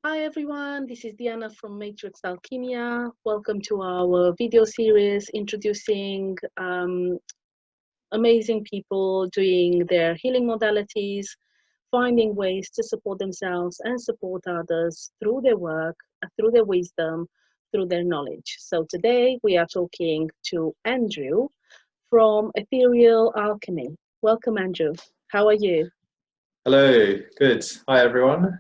Hi everyone, this is Diana from Matrix Alchemia. Welcome to our video series introducing amazing people doing their healing modalities, finding ways to support themselves and support others through their work, through their wisdom, through their knowledge. So today we are talking to Andrew from Ethereal Alchemy. Welcome, Andrew. How are you? Hello, good. Hi everyone.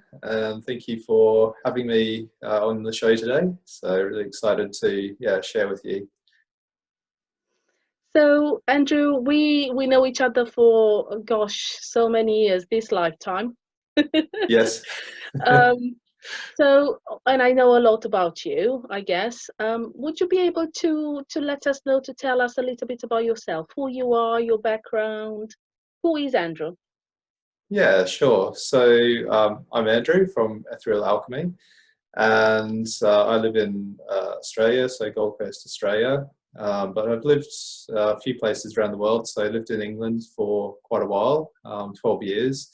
Thank you for having me on the show today. So really excited to share with you. So, Andrew, we know each other for, gosh, so many years, this lifetime. Yes. um, and I know a lot about you, I guess. Would you be able to let us know, to tell us a little bit about yourself, who you are, your background? Who is Andrew? Yeah, sure. So I'm Andrew from Ethereal Alchemy, and I live in Australia, so Gold Coast, Australia. But I've lived a few places around the world. So I lived in England for quite a while, 12 years.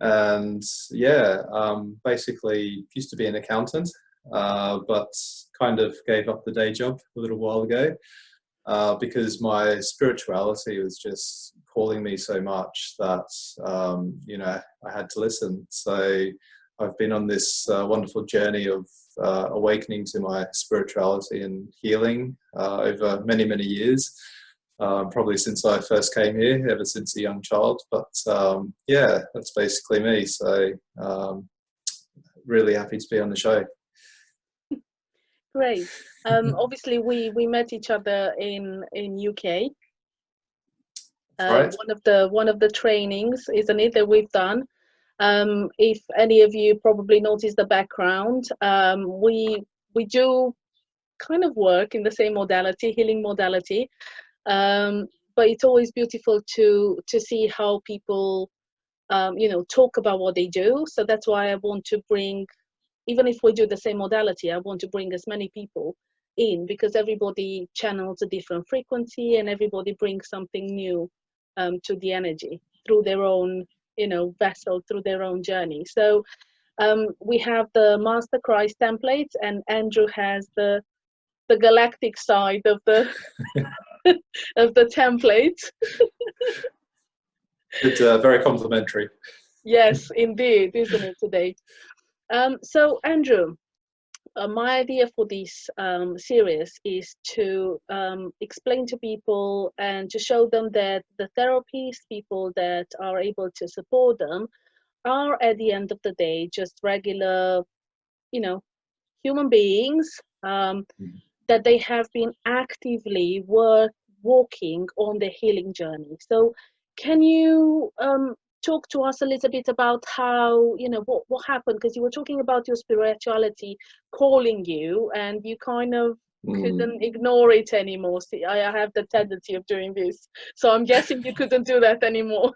And basically used to be an accountant, but kind of gave up the day job a little while ago because my spirituality was just calling me so much that I had to listen. So I've been on this wonderful journey of awakening to my spirituality and healing over many, many years. Probably since I first came here, ever since a young child. But that's basically me. So really happy to be on the show. Great. Obviously, we met each other in UK. Right. One of the trainings, isn't it, that we've done? If any of you probably noticed the background, we do kind of work in the same modality, healing modality. But it's always beautiful to see how people talk about what they do. So that's why I want to bring, even if we do the same modality, I want to bring as many people in, because everybody channels a different frequency and everybody brings something new to the energy through their own vessel, through their own journey. So we have the Master Christ templates, and Andrew has the galactic side of the of the template. It's very complimentary. Yes, indeed, isn't it today? So Andrew, my idea for this series is to explain to people and to show them that the therapists, people that are able to support them, are at the end of the day just regular, human beings, that they have been actively walking on the healing journey. So can you talk to us a little bit about how, what happened? Because you were talking about your spirituality calling you, and you kind of couldn't ignore it anymore. See, I have the tendency of doing this. So I'm guessing you couldn't do that anymore.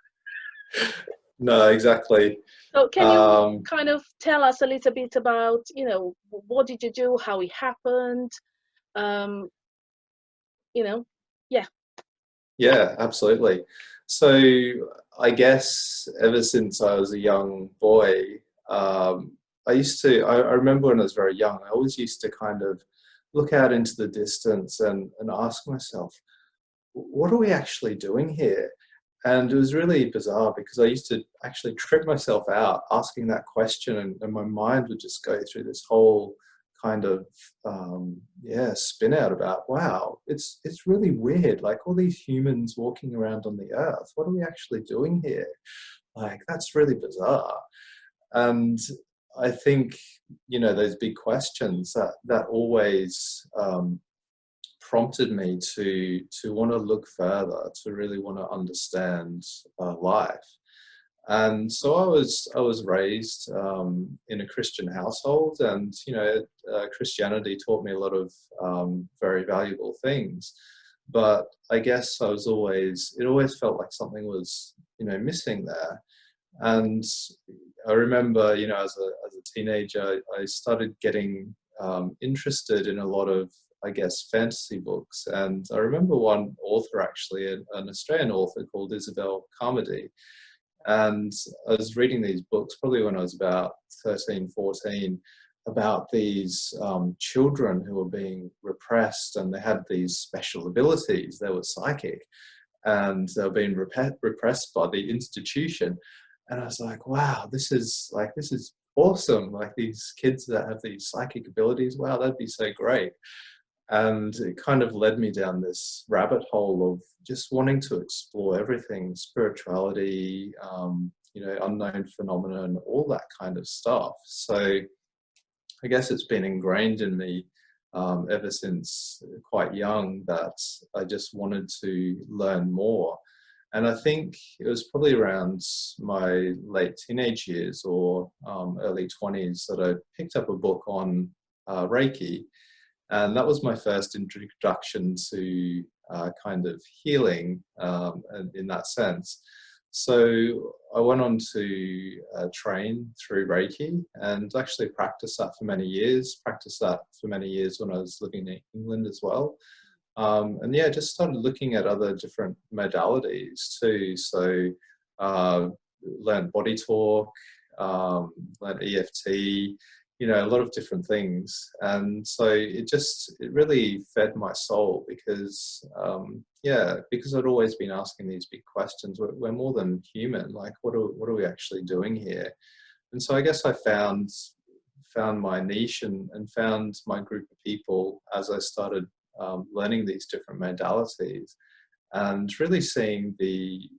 No, exactly. So can you kind of tell us a little bit about, what did you do, how it happened? Um, yeah. Yeah, absolutely. So I guess ever since I was a young boy, I remember when I was very young, I always used to kind of look out into the distance and ask myself, what are we actually doing here? And it was really bizarre because I used to actually trip myself out asking that question, and my mind would just go through this whole kind of spin out about, wow, it's really weird, like all these humans walking around on the earth, what are we actually doing here? Like, that's really bizarre. And I think, those big questions that always prompted me to want to look further, to really want to understand life. And so I was raised in a Christian household, and Christianity taught me a lot of very valuable things. But I guess it always felt like something was missing there. And I remember, as a teenager, I started getting interested in a lot of, I guess, fantasy books. And I remember one author, actually, an Australian author called Isabel Carmody. And I was reading these books probably when I was about 13, 14, about these children who were being repressed, and they had these special abilities. They were psychic, and they were being repressed by the institution. And I was like, wow, this is awesome. Like, these kids that have these psychic abilities, wow, that'd be so great. And it kind of led me down this rabbit hole of just wanting to explore everything, spirituality, unknown phenomena, and all that kind of stuff. So I guess it's been ingrained in me ever since quite young that I just wanted to learn more. And I think it was probably around my late teenage years or early 20s that I picked up a book on Reiki. And that was my first introduction to kind of healing in that sense. So I went on to train through Reiki and actually practiced that for many years. Practiced that for many years when I was living in England as well. And yeah, just started looking at other different modalities too. So learned body talk, learned EFT, a lot of different things. And so it really fed my soul because, because I'd always been asking these big questions. We're more than human. Like, what are we actually doing here? And so I guess I found my niche and found my group of people as I started learning these different modalities and really seeing the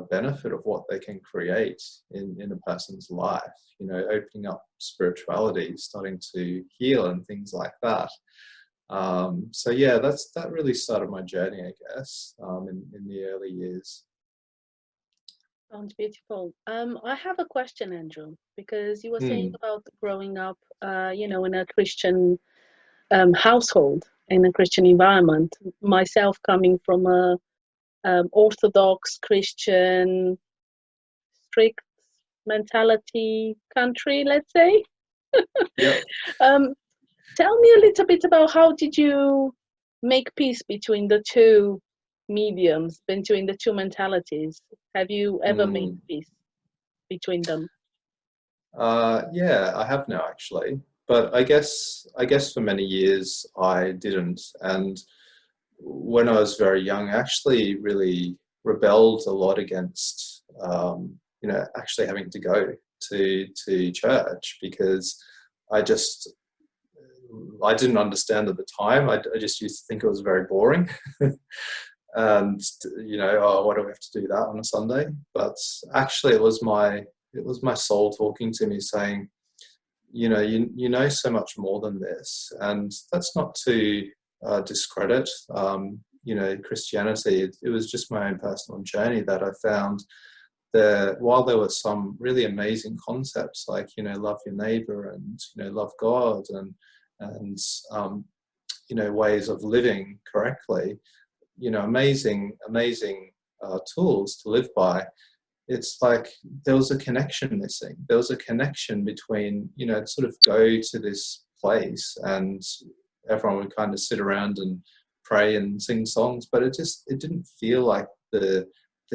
benefit of what they can create in a person's life, opening up spirituality, starting to heal and things like that. So yeah, that really started my journey, I guess, in the early years. Sounds beautiful. I have a question, Andrew, because you were saying about growing up, in a Christian household, in a Christian environment. Myself coming from a Orthodox Christian, strict mentality country, let's say. Yep. Tell me a little bit about how did you make peace between the two mediums, between the two mentalities? Have you ever made peace between them? Yeah, I have now actually, but I guess for many years I didn't. And when I was very young, I actually really rebelled a lot against, actually having to go to church because I didn't understand at the time. I just used to think it was very boring. And, oh, why do we have to do that on a Sunday? But actually it was my soul talking to me saying, you know so much more than this. And that's not to discredit, Christianity. It was just my own personal journey that I found that while there were some really amazing concepts like, love your neighbor and, love God and ways of living correctly, amazing tools to live by, it's like there was a connection missing. There was a connection between, sort of go to this place and everyone would kind of sit around and pray and sing songs, but it didn't feel like there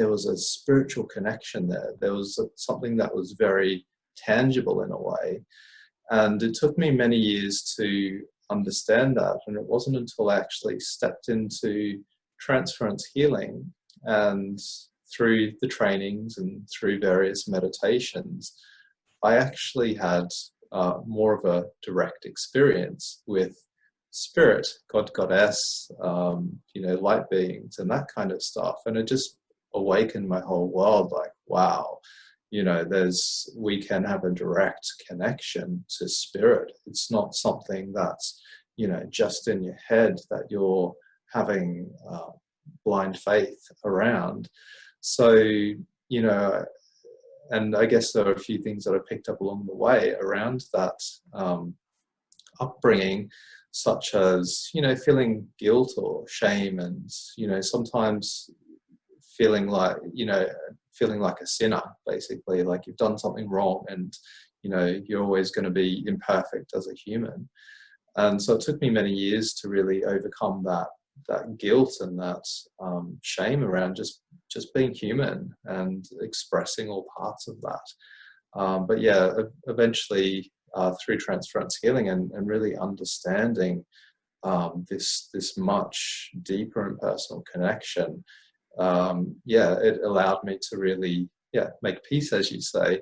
was a spiritual connection there. There was something that was very tangible in a way. And it took me many years to understand that. And it wasn't until I actually stepped into Transference Healing and through the trainings and through various meditations, I actually had more of a direct experience with spirit, God, goddess, light beings and that kind of stuff. And it just awakened my whole world, like, wow, we can have a direct connection to spirit. It's not something that's, just in your head that you're having blind faith around. So, and I guess there are a few things that I picked up along the way around that upbringing, such as, feeling guilt or shame and, sometimes feeling like a sinner, basically, like you've done something wrong and, you're always going to be imperfect as a human. And so it took me many years to really overcome that guilt and that shame around just being human and expressing all parts of that. But yeah, eventually through transference healing and really understanding this much deeper and personal connection, yeah, it allowed me to really, yeah, make peace, as you say.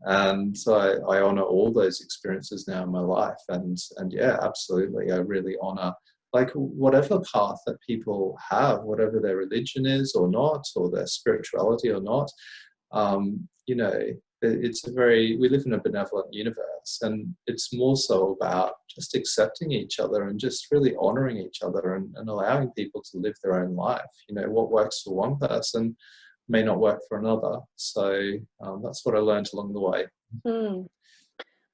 And so I honor all those experiences now in my life. And yeah, absolutely, I really honor like whatever path that people have, whatever their religion is or not, or their spirituality or not. You know, it's a very, we live in a benevolent universe, and it's more so about just accepting each other and just really honoring each other and allowing people to live their own life. You know, what works for one person may not work for another. So that's what I learned along the way. Mm.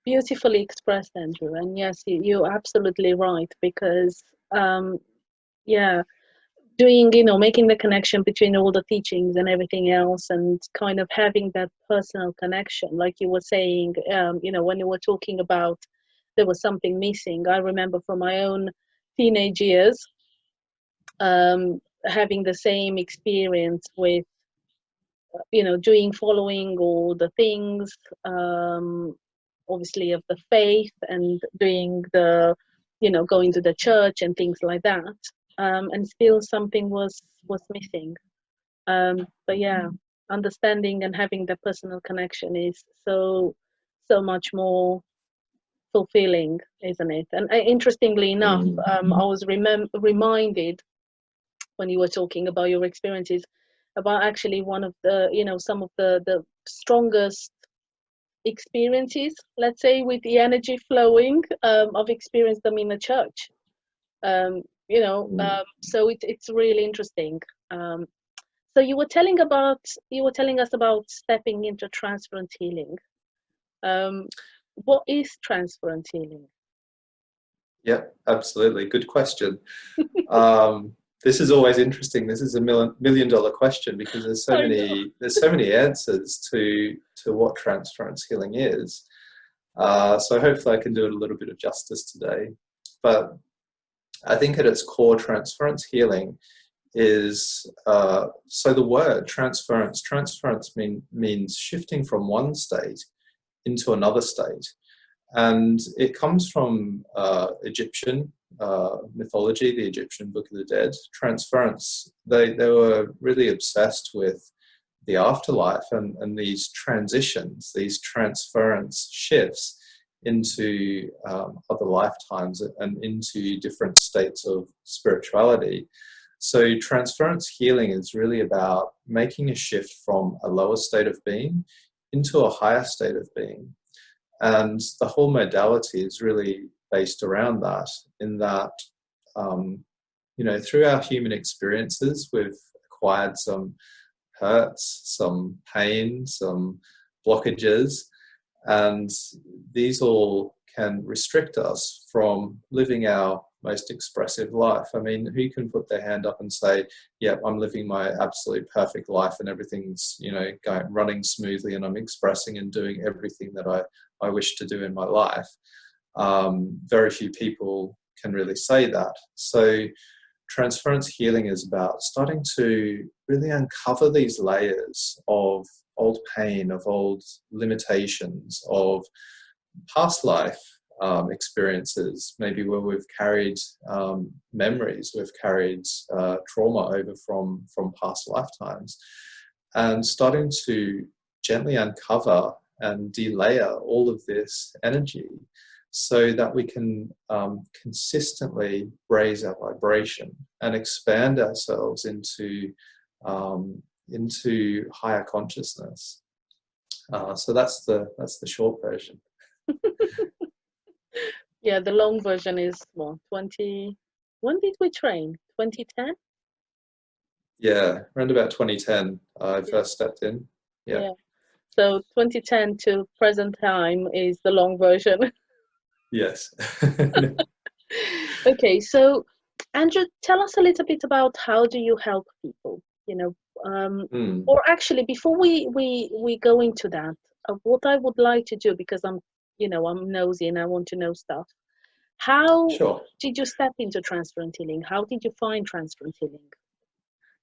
Beautifully expressed, Andrew. And yes, you're absolutely right, because yeah, doing, making the connection between all the teachings and everything else, and kind of having that personal connection, like you were saying, when you were talking about there was something missing. I remember from my own teenage years, having the same experience with, following all the things, obviously of the faith, and doing the, going to the church and things like that. And still something was missing. But yeah, understanding and having the personal connection is so much more fulfilling, isn't it? And interestingly enough, I was reminded when you were talking about your experiences about actually one of the, some of the strongest experiences, let's say, with the energy flowing. I've experienced them in the church. So it's really interesting. So you were telling us about stepping into transference healing. What is transference healing? Yeah, absolutely. Good question. This is always interesting. This is a million dollar question, because there's so many answers to what transference healing is. So hopefully I can do it a little bit of justice today. But I think at its core, transference healing is, so the word transference means shifting from one state into another state. And it comes from Egyptian mythology, the Egyptian Book of the Dead. Transference, they were really obsessed with the afterlife and these transitions, these transference shifts into other lifetimes and into different states of spirituality. So transference healing is really about making a shift from a lower state of being into a higher state of being. And the whole modality is really based around that, in that, through our human experiences, we've acquired some hurts, some pain, some blockages, and these all can restrict us from living our most expressive life. I mean, who can put their hand up and say, yeah, I'm living my absolute perfect life and everything's, running smoothly and I'm expressing and doing everything that I wish to do in my life? Very few people can really say that. So transference healing is about starting to really uncover these layers of old pain, of old limitations, of past life experiences, maybe where we've carried memories, we've carried trauma over from past lifetimes, and starting to gently uncover and delayer all of this energy so that we can consistently raise our vibration and expand ourselves into higher consciousness. So that's the short version. Yeah, the long version is what, 20. When did we train? 2010? Yeah, around about 2010, I first stepped in. Yeah. So 2010 to present time is the long version. Yes. Okay, so Andrew, tell us a little bit about how do you help people? Or actually, before we go into that, what I would like to do, because I'm nosy and I want to know stuff. How Sure. did you step into transference healing? How did you find transference healing?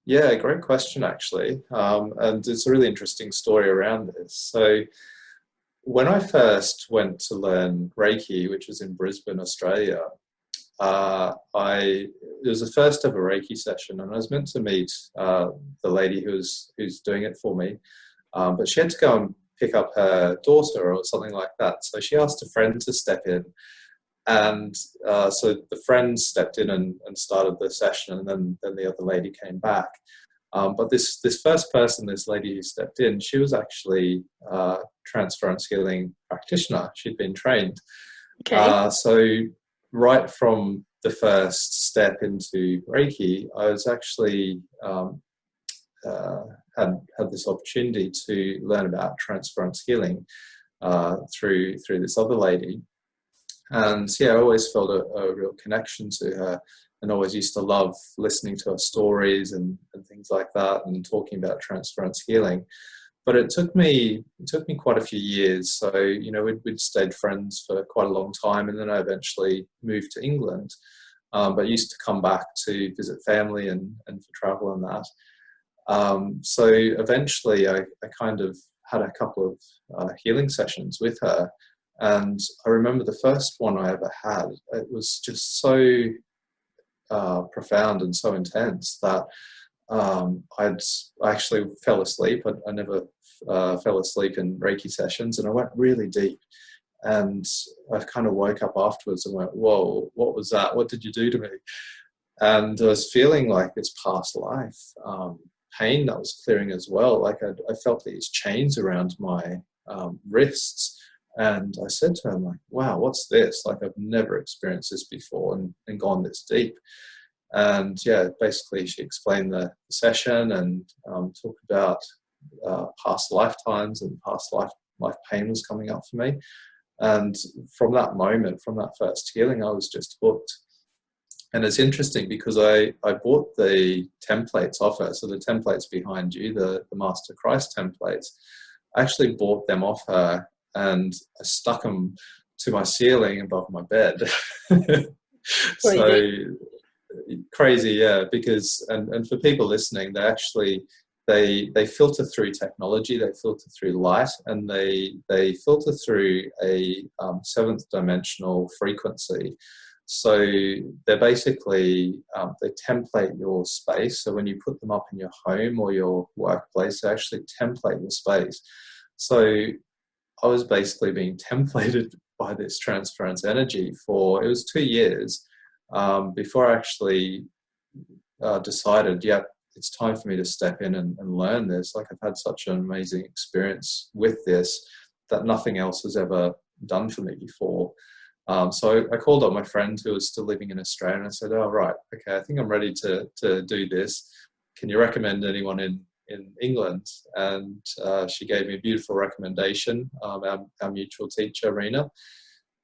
Yeah, great question, actually. And it's a really interesting story around this. So when I first went to learn Reiki, which was in Brisbane, Australia, it was the first ever Reiki session, and I was meant to meet the lady who's doing it for me, but she had to go and pick up her daughter or something like that. So she asked a friend to step in, and so the friend stepped in and started the session, and then the other lady came back. But this first person, this lady who stepped in, she was actually a transference healing practitioner. She'd been trained. Okay. So right from the first step into Reiki, I was actually had this opportunity to learn about transference healing through this other lady. And yeah, I always felt a real connection to her, and always used to love listening to her stories and things like that, and talking about transference healing. But it took me quite a few years. So, you know, we'd stayed friends for quite a long time, and then I eventually moved to England. But used to come back to visit family and for travel and that. So eventually I kind of had a couple of healing sessions with her. And I remember the first one I ever had, it was just so profound and so intense that I actually fell asleep. I never fell asleep in Reiki sessions, and I went really deep. And I kind of woke up afterwards and went, whoa, what was that? What did you do to me? And I was feeling like this past life pain that was clearing as well. Like I felt these chains around my wrists. And I said to her, I'm like, wow, what's this? Like, I've never experienced this before and gone this deep. And yeah, basically she explained the session and talked about past lifetimes, and past life pain was coming up for me. And from that moment, from that first healing, I was just hooked. And it's interesting because I bought the templates off her. So the templates behind you, the Master Christ templates, I actually bought them off her, and I stuck them to my ceiling above my bed. So crazy, yeah, because, and for people listening, they actually, they filter through technology, they filter through light, and they filter through a seventh dimensional frequency. So they're basically, they template your space. So when you put them up in your home or your workplace, they actually template your space. So I was basically being templated by this transference energy for, it was 2 years before I actually decided, yeah, it's time for me to step in and learn this. Like, I've had such an amazing experience with this that nothing else has ever done for me before. So I called up my friend who was still living in Australia, and I said, oh, right, okay, I think I'm ready to do this. Can you recommend anyone in England? And she gave me a beautiful recommendation, our mutual teacher, Rena.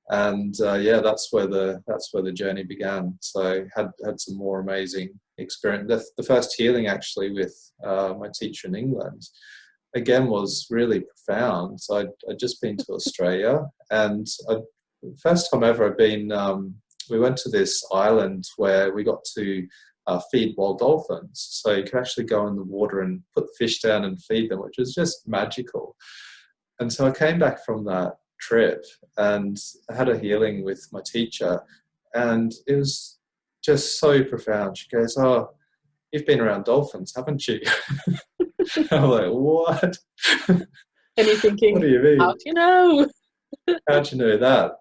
And yeah, that's where the journey began. So had some more amazing experience. The first healing actually with my teacher in England, again, was really profound. So I'd just been to Australia, and first time ever I've been, we went to this island where we got to feed wild dolphins. So you could actually go in the water and put the fish down and feed them, which was just magical. And so I came back from that trip and I had a healing with my teacher, and it was just so profound. She goes, oh, you've been around dolphins, haven't you? I'm like, what? And you're thinking, what do you mean? how do you know? How'd you know that?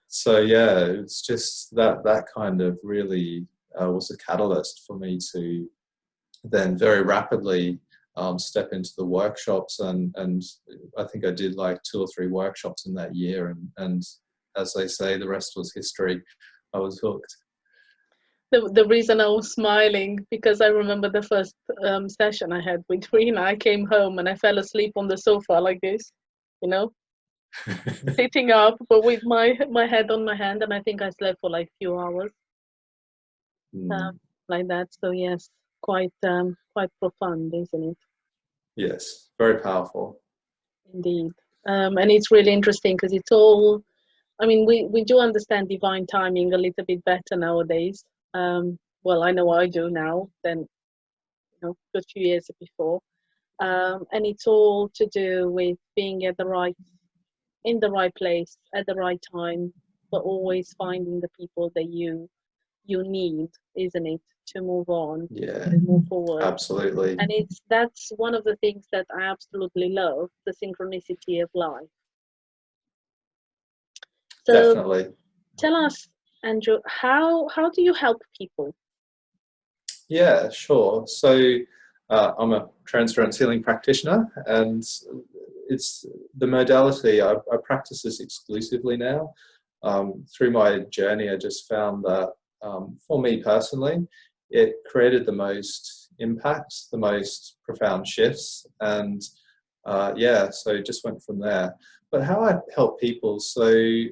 So yeah, it's just that kind of really was a catalyst for me to then very rapidly step into the workshops, and I think I did like 2 or 3 workshops in that year, and as they say, the rest was history. I was hooked. The reason I was smiling, because I remember the first session I had with Rena. I came home and I fell asleep on the sofa like this, you know, sitting up, but with my head on my hand, and I think I slept for like a few hours, like that. So yes, quite profound, isn't it? Yes, very powerful. Indeed. And it's really interesting because it's all I mean, we do understand divine timing a little bit better nowadays. Well, I know I do now than a few years before. And it's all to do with being at the right in the right place at the right time, but always finding the people that you need, isn't it, to move on, Yeah, to move forward. absolutely. And that's one of the things that I absolutely love, the synchronicity of life. So Definitely. tell us, Andrew, how do you help people? Yeah, sure. So I'm a transference healing practitioner, and it's the modality I practice this exclusively now. Through my journey, I just found that for me personally, it created the most impact, the most profound shifts, and yeah, so just went from there. But how I help people, so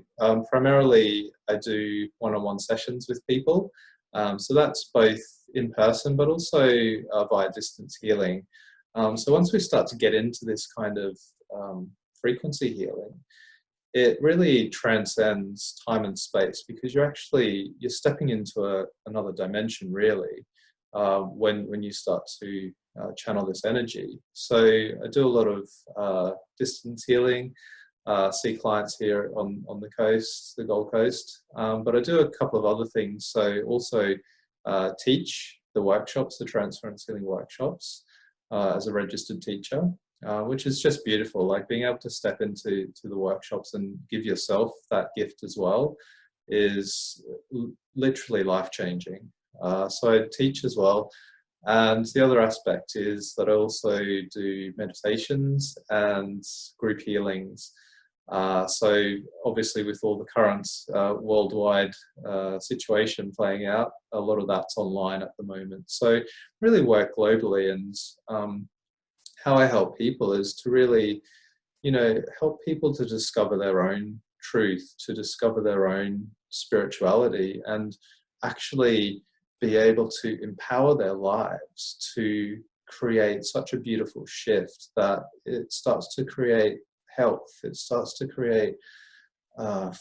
primarily I do one-on-one sessions with people. So that's both in person, but also via distance healing. So once we start to get into this kind of frequency healing, it really transcends time and space, because you're stepping into another dimension, really, when you start to channel this energy. So I do a lot of distance healing, see clients here on the coast, the Gold Coast, but I do a couple of other things. So also teach the workshops, the Transference Healing workshops, as a registered teacher. Which is just beautiful, like being able to step into the workshops and give yourself that gift as well is literally life-changing. So I teach as well. And the other aspect is that I also do meditations and group healings. So obviously with all the current worldwide situation playing out, a lot of that's online at the moment. So really work globally, and how I help people is to really, help people to discover their own truth, to discover their own spirituality, and actually be able to empower their lives to create such a beautiful shift that it starts to create health, it starts to create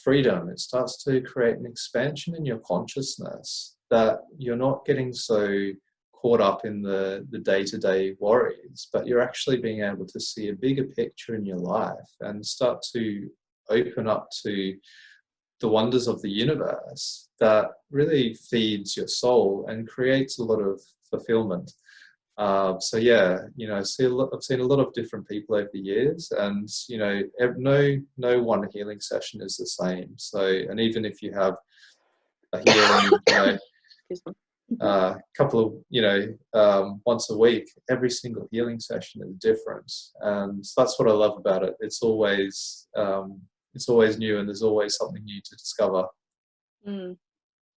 freedom, it starts to create an expansion in your consciousness, that you're not getting so caught up in the day-to-day worries, but you're actually being able to see a bigger picture in your life and start to open up to the wonders of the universe that really feeds your soul and creates a lot of fulfillment. So yeah, I've seen a lot of different people over the years, and no one healing session is the same. So, and even if you have a healing, Excuse me. couple of, once a week, every single healing session is different. And that's what I love about it. It's always new, and there's always something new to discover.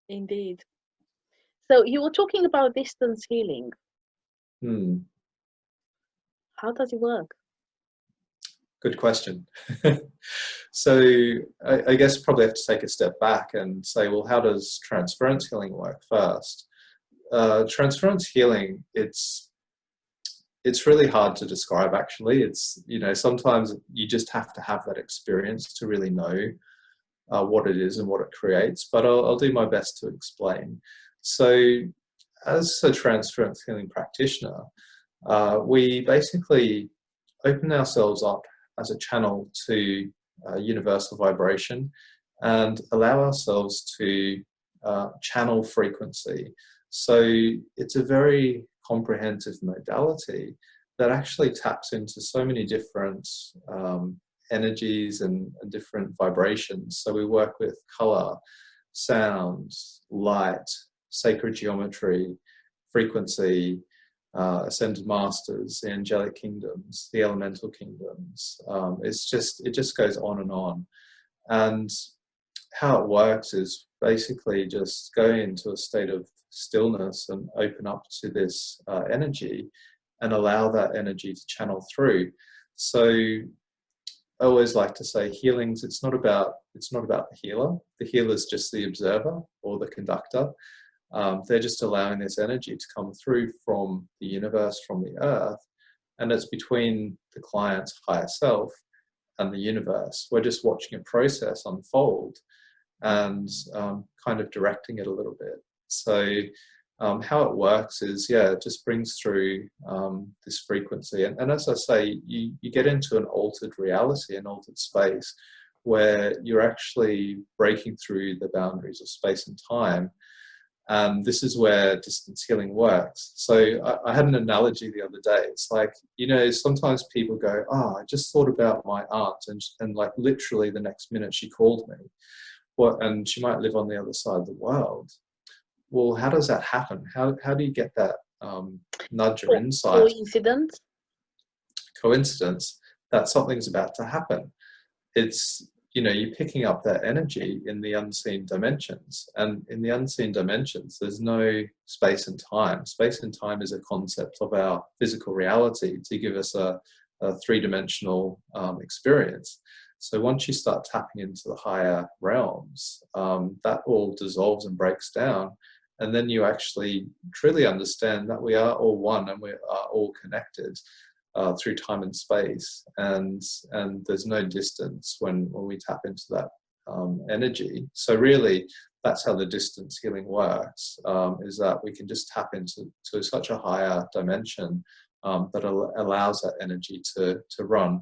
Indeed. So you were talking about distance healing. How does it work? Good question. So I guess probably have to take a step back and say, well, how does transference healing work first? Transference healing, it's really hard to describe, actually. It's, sometimes you just have to have that experience to really know what it is and what it creates, but I'll do my best to explain. So as a transference healing practitioner, we basically open ourselves up as a channel to universal vibration and allow ourselves to channel frequency. So it's a very comprehensive modality that actually taps into so many different energies and different vibrations. So we work with color, sound, light, sacred geometry, frequency, ascended masters, the angelic kingdoms, the elemental kingdoms. It just goes on and on. And how it works is basically just go into a state of stillness and open up to this energy and allow that energy to channel through. So I always like to say healings, it's not about the healer. The healer is just the observer or the conductor. They're just allowing this energy to come through from the universe, from the earth, and it's between the client's higher self and the universe. We're just watching a process unfold and kind of directing it a little bit. So how it works is, yeah, it just brings through this frequency. And as I say, you get into an altered reality, an altered space, where you're actually breaking through the boundaries of space and time. And this is where distance healing works. So I had an analogy the other day. It's like, you know, sometimes people go, oh, I just thought about my aunt, and like literally the next minute she called me. And she might live on the other side of the world. Well, how does that happen? How do you get that nudge or insight? Coincidence? Coincidence that something's about to happen. It's, you know, you're picking up that energy in the unseen dimensions. And in the unseen dimensions, there's no space and time. Space and time is a concept of our physical reality to give us a three-dimensional experience. So once you start tapping into the higher realms, that all dissolves and breaks down. And then you actually truly understand that we are all one and we are all connected through time and space. And there's no distance when we tap into that energy. So really, that's how the distance healing works, is that we can just tap into such a higher dimension that allows that energy to run.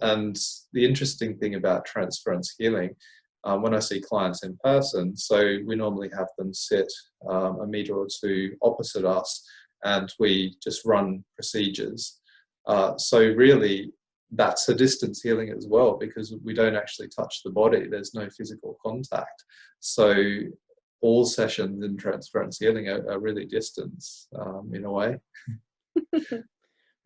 And the interesting thing about transference healing, when I see clients in person, so we normally have them sit a meter or two opposite us, and we just run procedures. So really, that's a distance healing as well, because we don't actually touch the body. There's no physical contact. So all sessions in transference healing are really distance in a way.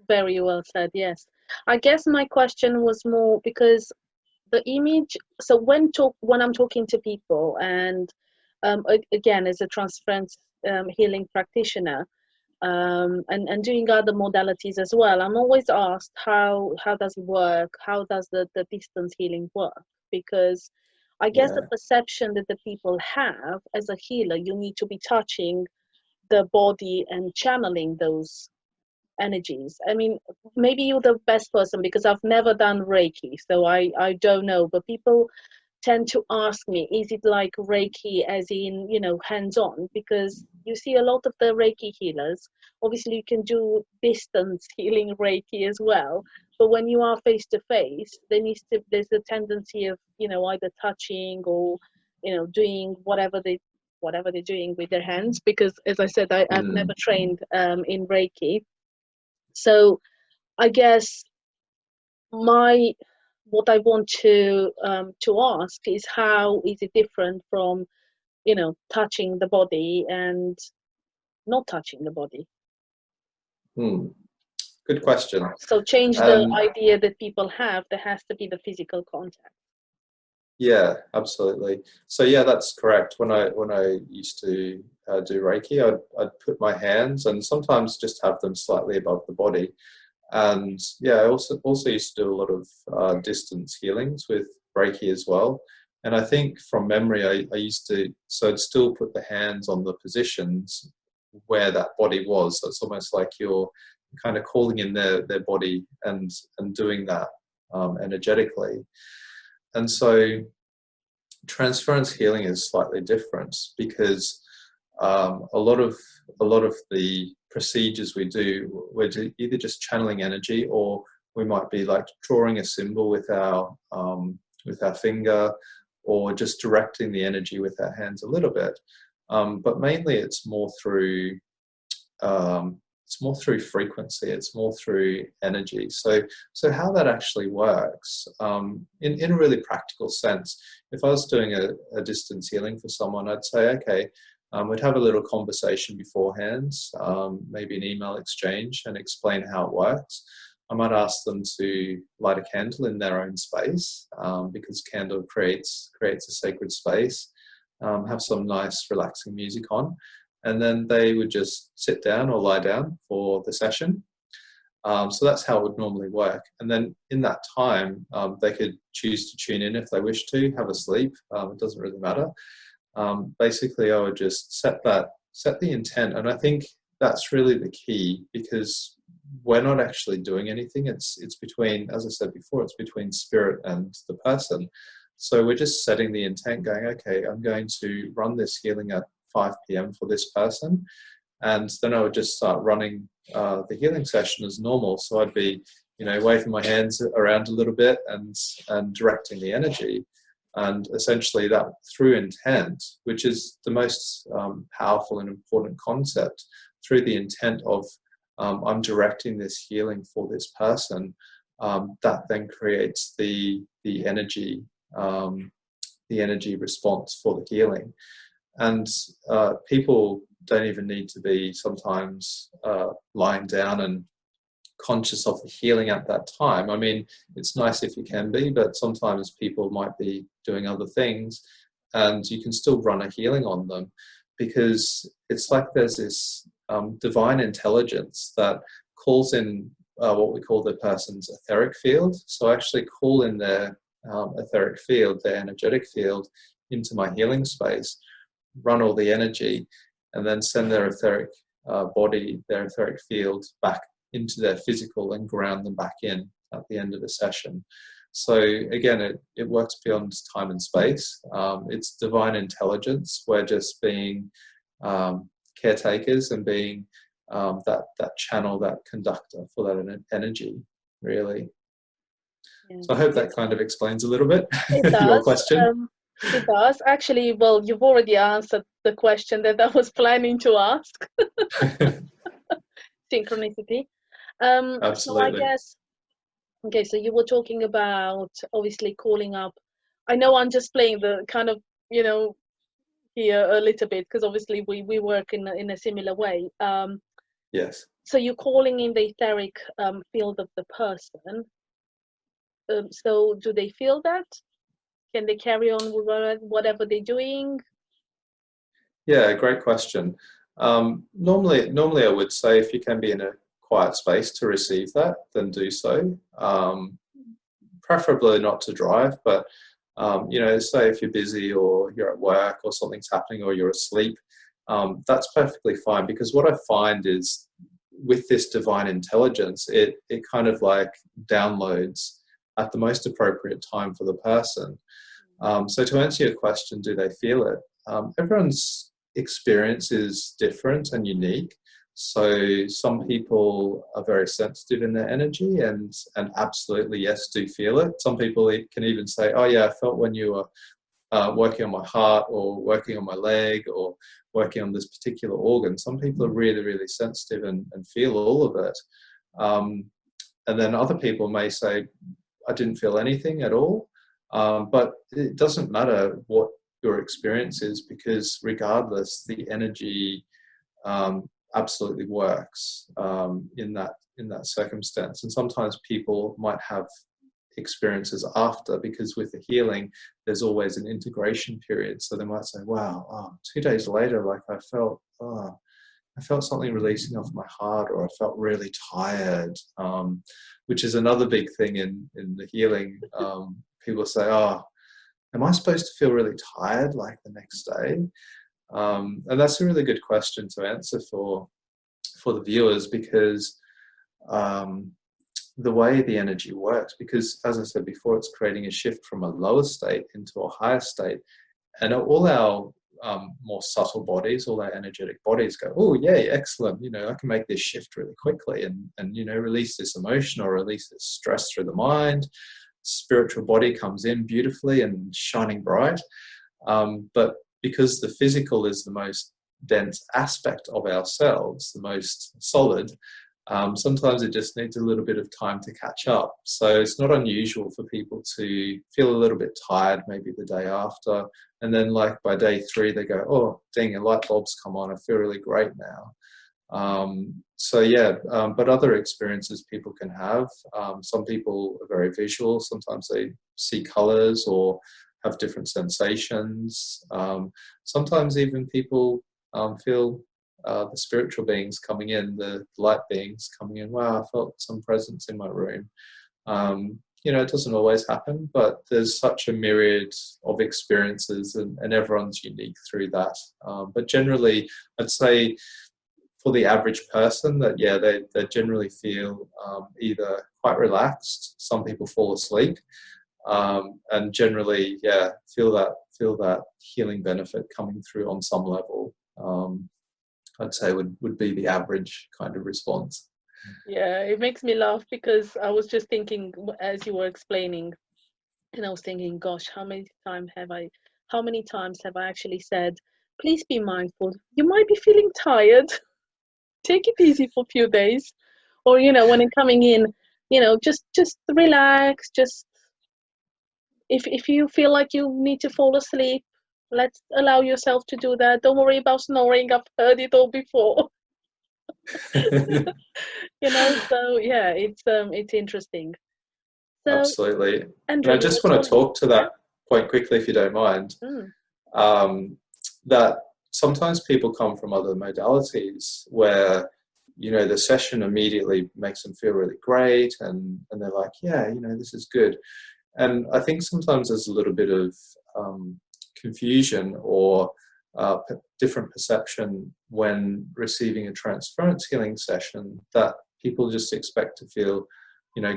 Very well said, yes. I guess my question was more because the image, so when I'm talking to people, and again, as a transference healing practitioner, and doing other modalities as well, I'm always asked how does it work? How does the distance healing work? Because I guess the perception that the people have as a healer, you need to be touching the body and channeling those energies. I mean, maybe you're the best person because I've never done Reiki, so I don't know, but people tend to ask me, is it like Reiki as in, you know, hands-on? Because you see a lot of the Reiki healers, obviously you can do distance healing Reiki as well, but when you are face to face, there's a tendency of, you know, either touching or, you know, doing whatever they're doing with their hands, because as I said, I've never trained in Reiki. So I guess what I want to ask is, how is it different from, you know, touching the body and not touching the body? Good question. So change the idea that people have, there has to be the physical contact. Yeah, absolutely. So yeah, that's correct. When I used to do Reiki, I'd put my hands and sometimes just have them slightly above the body. And yeah, I also used to do a lot of distance healings with Reiki as well. And I think from memory, I used to, so I'd still put the hands on the positions where that body was. So it's almost like you're kind of calling in their body and doing that energetically. And so transference healing is slightly different, because a lot of the procedures we do, we're either just channeling energy, or we might be like drawing a symbol with our finger, or just directing the energy with our hands a little bit. But mainly it's more through frequency, it's more through energy. So how that actually works, in a really practical sense, if I was doing a distance healing for someone, I'd say, okay, we'd have a little conversation beforehand, maybe an email exchange, and explain how it works. I might ask them to light a candle in their own space, because candle creates a sacred space, have some nice relaxing music on, and then they would just sit down or lie down for the session. So that's how it would normally work. And then in that time, they could choose to tune in if they wish to, have a sleep. It doesn't really matter. Basically, I would just set the intent. And I think that's really the key, because we're not actually doing anything. It's between, as I said before, it's between spirit and the person. So we're just setting the intent, going, okay, I'm going to run this healing at 5 p.m. for this person. And then I would just start running the healing session as normal. So I'd be, waving my hands around a little bit and directing the energy. And essentially that through intent, which is the most powerful and important concept, through the intent of I'm directing this healing for this person, that then creates the energy response for the healing. And people don't even need to be sometimes lying down and conscious of the healing at that time. I mean, it's nice if you can be, but sometimes people might be doing other things and you can still run a healing on them, because it's like there's this divine intelligence that calls in what we call the person's etheric field. So I actually call in their etheric field, their energetic field, into my healing space, run all the energy, and then send their etheric body, their etheric field back into their physical and ground them back in at the end of the session. So again, it works beyond time and space. It's divine intelligence. We're just being caretakers and being that channel, that conductor for that energy, really. Yeah. So I hope that kind of explains a little bit your question. It does. Actually, well, you've already answered the question that I was planning to ask. Synchronicity. Absolutely. So I guess, okay, so you were talking about obviously calling up. I know I'm just playing the kind of, here a little bit, because obviously we work in a similar way. Yes. So you're calling in the etheric field of the person. So do they feel that? Can they carry on with whatever they're doing? Yeah, great question. Normally I would say if you can be in a quiet space to receive that, then do so. Preferably not to drive, but say if you're busy or you're at work or something's happening or you're asleep, that's perfectly fine, because what I find is with this divine intelligence, it kind of like downloads at the most appropriate time for the person. So to answer your question, do they feel it? Everyone's experience is different and unique. So some people are very sensitive in their energy and absolutely, yes, do feel it. Some people can even say, oh yeah, I felt when you were working on my heart or working on my leg or working on this particular organ. Some people are really, really sensitive and feel all of it. And then other people may say, I didn't feel anything at all. But it doesn't matter what your experience is, because regardless, the energy absolutely works in that circumstance. And sometimes people might have experiences after, because with the healing, there's always an integration period. So they might say, wow, 2 days later, like I felt something releasing off my heart, or I felt really tired, which is another big thing in the healing. People say, oh, am I supposed to feel really tired like the next day? And that's a really good question to answer for the viewers, because the way the energy works, because as I said before, it's creating a shift from a lower state into a higher state. And all our more subtle bodies, all our energetic bodies go, oh yay, excellent, I can make this shift really quickly and release this emotion or release this stress through the mind. Spiritual body comes in beautifully and shining bright. But because the physical is the most dense aspect of ourselves, the most solid, sometimes it just needs a little bit of time to catch up. So it's not unusual for people to feel a little bit tired maybe the day after, and then like by day 3 they go, oh dang, a light bulb's come on, I feel really great now. But other experiences people can have. Some people are very visual. Sometimes they see colors or have different sensations. Sometimes even people feel the spiritual beings coming in, the light beings coming in. Wow, I felt some presence in my room. It doesn't always happen, but there's such a myriad of experiences, and everyone's unique through that. But generally, I'd say for the average person, that yeah, they generally feel either quite relaxed. Some people fall asleep, and generally, yeah, feel that healing benefit coming through on some level. I'd say would be the average kind of response. Yeah, it makes me laugh because I was just thinking as you were explaining, and I was thinking, gosh, how many times have I actually said, please be mindful. You might be feeling tired. Take it easy for a few days. Or, when I'm coming in, just relax. Just if you feel like you need to fall asleep, let's allow yourself to do that. Don't worry about snoring. I've heard it all before. So yeah, it's interesting. So Absolutely. And Andrew, I you were just want to telling, talk to yeah. that point quickly, if you don't mind. Mm, That sometimes people come from other modalities where, the session immediately makes them feel really great, and they're like, yeah, this is good. And I think sometimes there's a little bit of confusion or different perception when receiving a transference healing session, that people just expect to feel,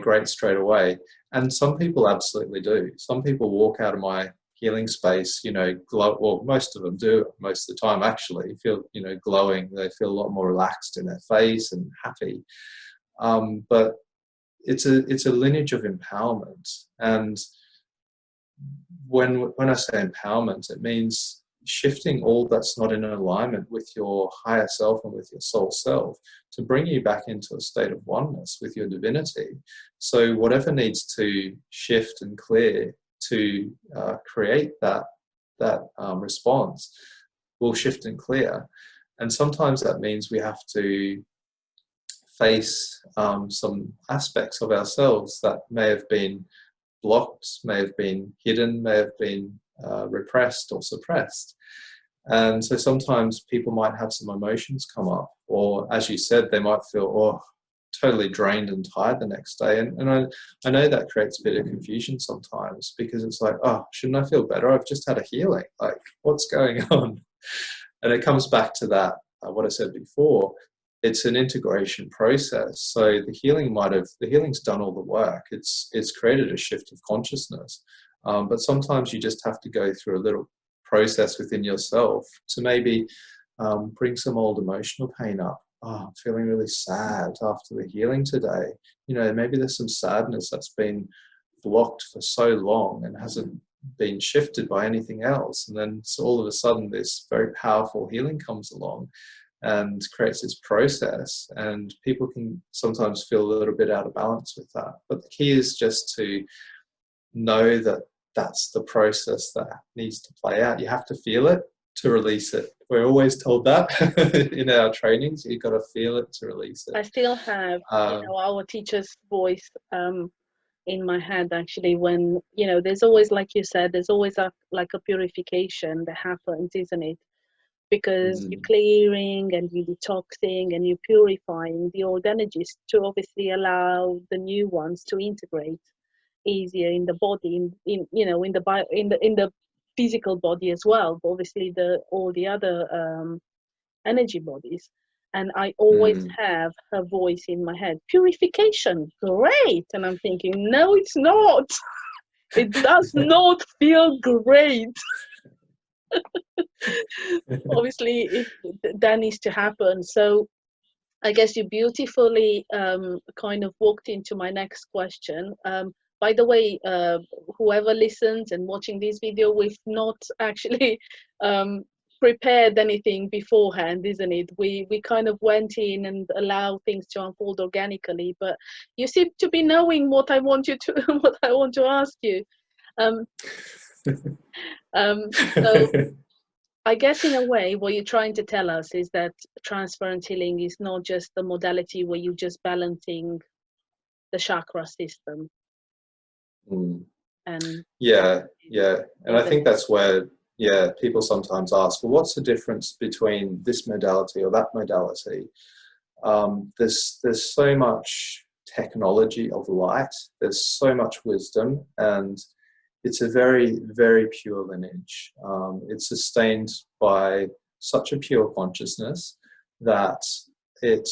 great straight away. And some people absolutely do. Some people walk out of my healing space, glow. Well, most of them do most of the time actually feel, glowing. They feel a lot more relaxed in their face and happy. But it's a lineage of empowerment. And when I say empowerment, it means shifting all that's not in alignment with your higher self and with your soul self to bring you back into a state of oneness with your divinity. So whatever needs to shift and clear to create that response will shift and clear. And sometimes that means we have to face some aspects of ourselves that may have been blocked, may have been hidden, may have been repressed or suppressed. And so sometimes people might have some emotions come up, or as you said, they might feel totally drained and tired the next day. And I know that creates a bit of confusion sometimes, because it's like, oh, shouldn't I feel better? I've just had a healing. Like, what's going on? And it comes back to that, what I said before. It's an integration process. So the healing's done all the work. It's created a shift of consciousness. But sometimes you just have to go through a little process within yourself to maybe bring some old emotional pain up. Oh, I'm feeling really sad after the healing today. Maybe there's some sadness that's been blocked for so long and hasn't been shifted by anything else. And then so all of a sudden this very powerful healing comes along and creates this process, and people can sometimes feel a little bit out of balance with that. But the key is just to know that that's the process that needs to play out. You have to feel it to release it. We're always told that in our trainings. You've got to feel it to release it. I still have our teacher's voice in my head, actually, when there's always, like you said, there's always a purification that happens, isn't it? Because you're clearing and you're detoxing and you're purifying the old energies to obviously allow the new ones to integrate easier in the body, in the physical body as well, but obviously all the other energy bodies. And I always have her voice in my head, purification, great. And I'm thinking, no, it's not. It does not feel great. Obviously that needs to happen. So I guess you beautifully kind of walked into my next question. By the way, whoever listens and watching this video, we've not actually prepared anything beforehand, isn't it? We kind of went in and allow things to unfold organically. But you seem to be knowing what I want to ask you. So I guess in a way, what you're trying to tell us is that transference healing is not just the modality where you're just balancing the chakra system. And Yeah. And I think that's where, people sometimes ask, well, what's the difference between this modality or that modality? There's so much technology of light. There's so much wisdom, and it's a very, very pure lineage. It's sustained by such a pure consciousness that it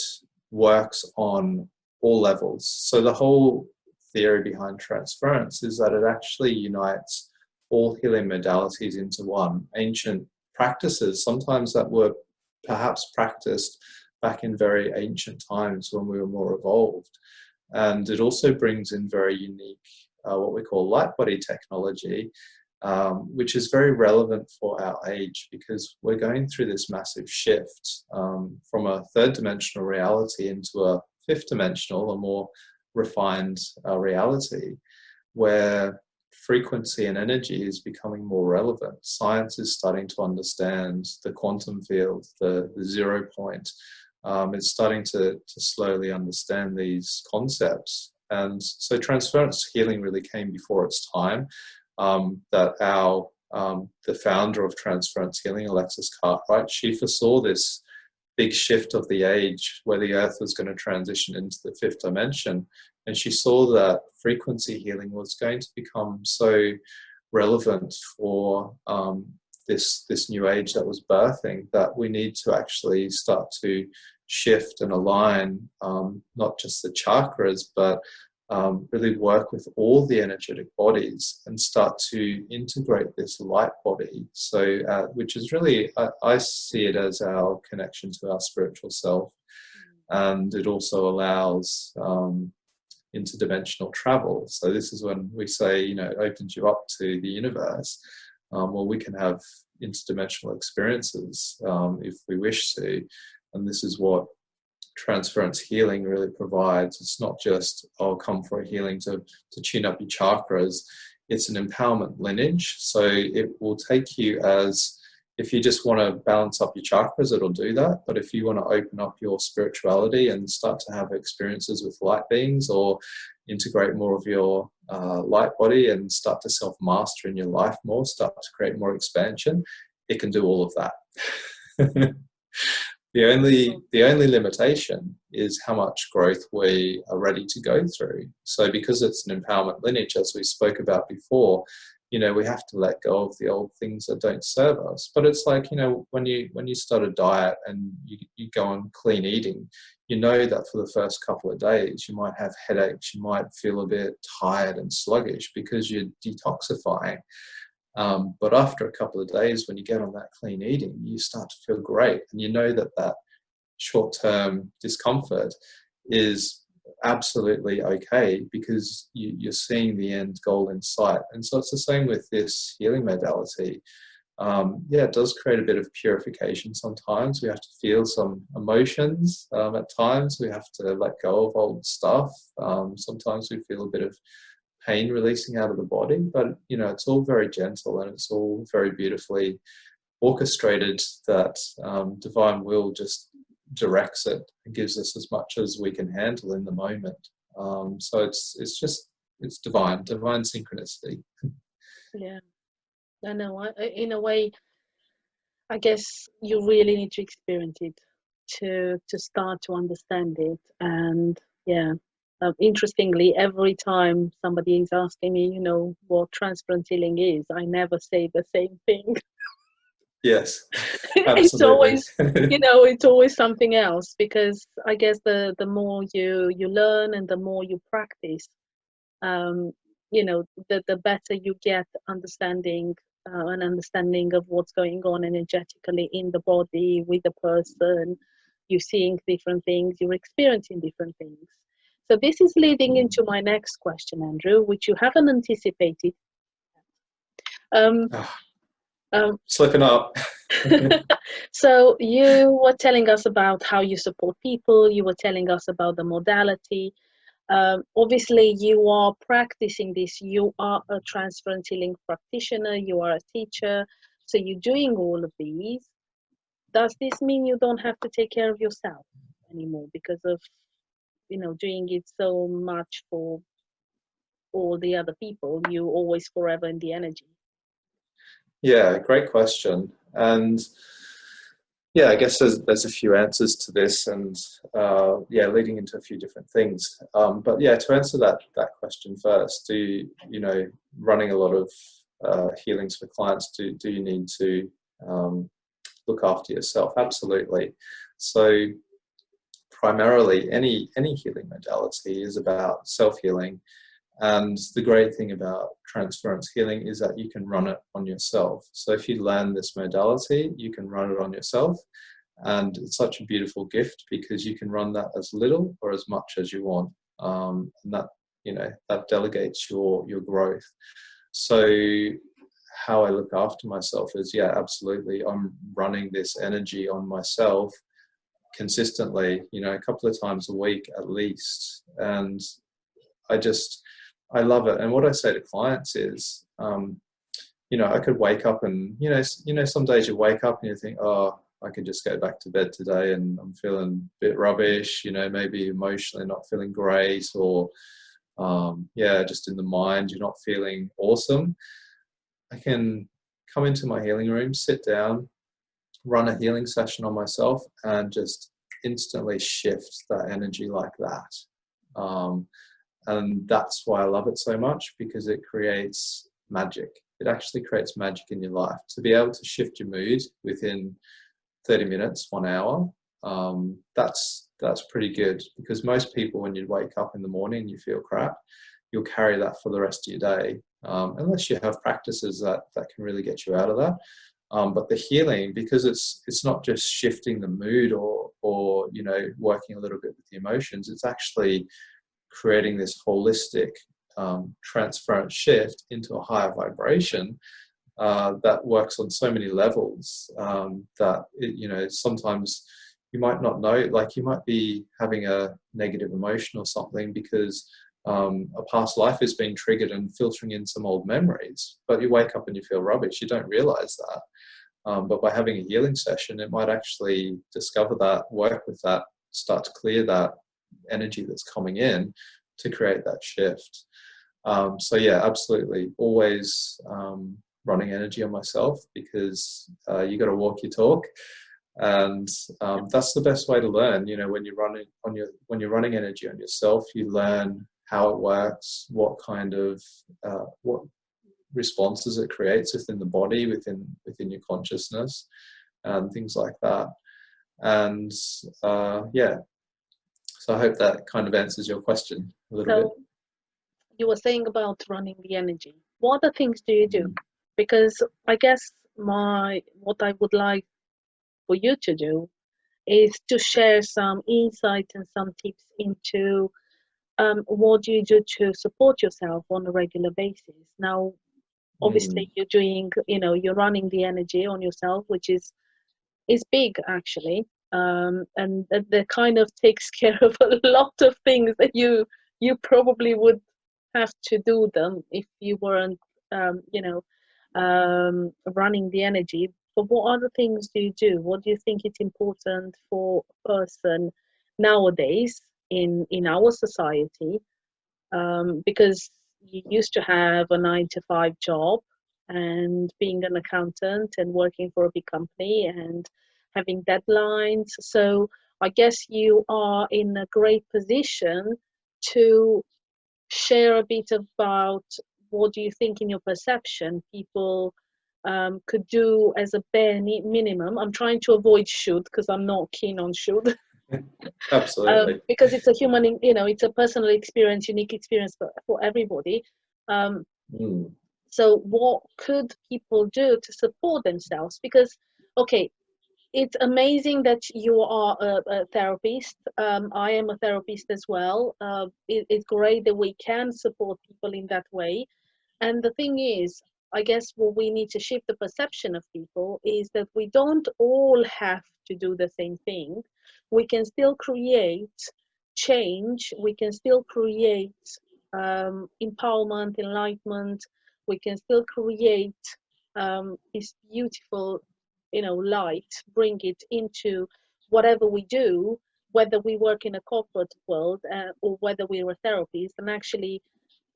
works on all levels. So the whole theory behind transference is that it actually unites all healing modalities into one. Ancient practices, sometimes that were perhaps practiced back in very ancient times when we were more evolved. And it also brings in very unique, what we call light body technology, which is very relevant for our age, because we're going through this massive shift from a third dimensional reality into a fifth dimensional, a more refined reality, where frequency and energy is becoming more relevant. Science is starting to understand the quantum field, the 0 point. It's starting to slowly understand these concepts. And so transference healing really came before its time. That the founder of Transference Healing, Alexis Cartwright, she foresaw this big shift of the age where the earth was going to transition into the fifth dimension. And she saw that frequency healing was going to become so relevant for this new age that was birthing, that we need to actually start to shift and align not just the chakras, but really work with all the energetic bodies and start to integrate this light body. So, which is really, I see it as our connection to our spiritual self. And it also allows interdimensional travel. So this is when we say, you know, it opens you up to the universe. Well, we can have interdimensional experiences if we wish to. And this is what transference healing really provides. It's not just, oh, come for a healing to tune up your chakras. It's an empowerment lineage. So it will take you as, if you just want to balance up your chakras, it'll do that. But if you want to open up your spirituality and start to have experiences with light beings, or integrate more of your light body and start to self-master in your life more, start to create more expansion, it can do all of that. The only limitation is how much growth we are ready to go through. So because it's an empowerment lineage, as we spoke about before, you know, we have to let go of the old things that don't serve us. But it's like, you know, when you start a diet and you go on clean eating, you know that for the first couple of days you might have headaches, you might feel a bit tired and sluggish because you're detoxifying. But after a couple of days, when you get on that clean eating, you start to feel great. And you know that short-term discomfort is absolutely okay, because you're seeing the end goal in sight. And so it's the same with this healing modality. Yeah, it does create a bit of purification sometimes. We have to feel some emotions at times. We have to let go of old stuff. Sometimes we feel a bit of pain releasing out of the body, but you know, it's all very gentle and it's all very beautifully orchestrated, that divine will just directs it and gives us as much as we can handle in the moment. So it's divine synchronicity. Yeah, I know. In a way, I guess you really need to experience it to start to understand it. And yeah, interestingly, every time somebody is asking me, you know, what transference healing is, I never say the same thing. Yes, It's absolutely. always, you know, it's always something else, because I guess the more you learn and the more you practice, um, you know, the better you get understanding, an understanding of what's going on energetically in the body with the person. You're seeing different things, you're experiencing different things. So this is leading into my next question, Andrew, which you haven't anticipated. Um, Slipping up. So you were telling us about how you support people, you were telling us about the modality. Obviously, you are practicing this. You are a transference healing practitioner. You are a teacher. So you're doing all of these. Does this mean you don't have to take care of yourself anymore because of, you know, doing it so much for all the other people? You always forever in the energy. Yeah, great question. And yeah, I guess there's a few answers to this, and yeah, leading into a few different things. But yeah, to answer that question first, you know, running a lot of healings for clients, do you need to look after yourself? Absolutely. So primarily any healing modality is about self-healing. And the great thing about transference healing is that you can run it on yourself. So if you learn this modality, you can run it on yourself. And it's such a beautiful gift because you can run that as little or as much as you want. And that, that delegates your growth. So how I look after myself is, yeah, absolutely. I'm running this energy on myself consistently, a couple of times a week at least. And I love it. And what I say to clients is, I could wake up and, some days you wake up and you think, oh, I could just go back to bed today and I'm feeling a bit rubbish, maybe emotionally not feeling great, or, just in the mind, you're not feeling awesome. I can come into my healing room, sit down, run a healing session on myself and just instantly shift that energy like that. And that's why I love it so much, because it creates magic. It actually creates magic in your life. To be able to shift your mood within 30 minutes, 1 hour, that's pretty good, because most people, when you wake up in the morning and you feel crap, you'll carry that for the rest of your day, unless you have practices that can really get you out of that. But the healing, because it's not just shifting the mood or working a little bit with the emotions, it's actually creating this holistic transference shift into a higher vibration that works on so many levels that sometimes you might not know, like you might be having a negative emotion or something because a past life has been triggered and filtering in some old memories, but you wake up and you feel rubbish. You don't realize that. But by having a healing session, it might actually discover that, work with that, start to clear that energy that's coming in to create that shift. So yeah, absolutely. Always running energy on myself, because you got to walk your talk. And that's the best way to learn. When you're running energy on yourself, you learn how it works, what kind of what responses it creates within the body, within your consciousness, and things like that. And so I hope that kind of answers your question a little bit. You were saying about running the energy. What other things do you do? Because I guess what I would like for you to do is to share some insight and some tips into what do you do to support yourself on a regular basis. Now, obviously, you're doing, you're running the energy on yourself, which is big actually, and that kind of takes care of a lot of things that you probably would have to do them if you weren't, running the energy. But what other things do you do? What do you think is important for a person nowadays in our society? Because you used to have a 9 to 5 job and being an accountant and working for a big company and having deadlines. So I guess you are in a great position to share a bit about what do you think, in your perception, people could do as a bare minimum. I'm trying to avoid should, because I'm not keen on should. Absolutely. Because it's a human, it's a personal experience, unique experience for everybody. So what could people do to support themselves? Because, okay, it's amazing that you are a therapist. I am a therapist as well. It's great that we can support people in that way. And the thing is, I guess what we need to shift the perception of people is that we don't all have to do the same thing. We can still create change. We can still create empowerment, enlightenment. We can still create this beautiful, light, bring it into whatever we do, whether we work in a corporate world or whether we're a therapist. And actually,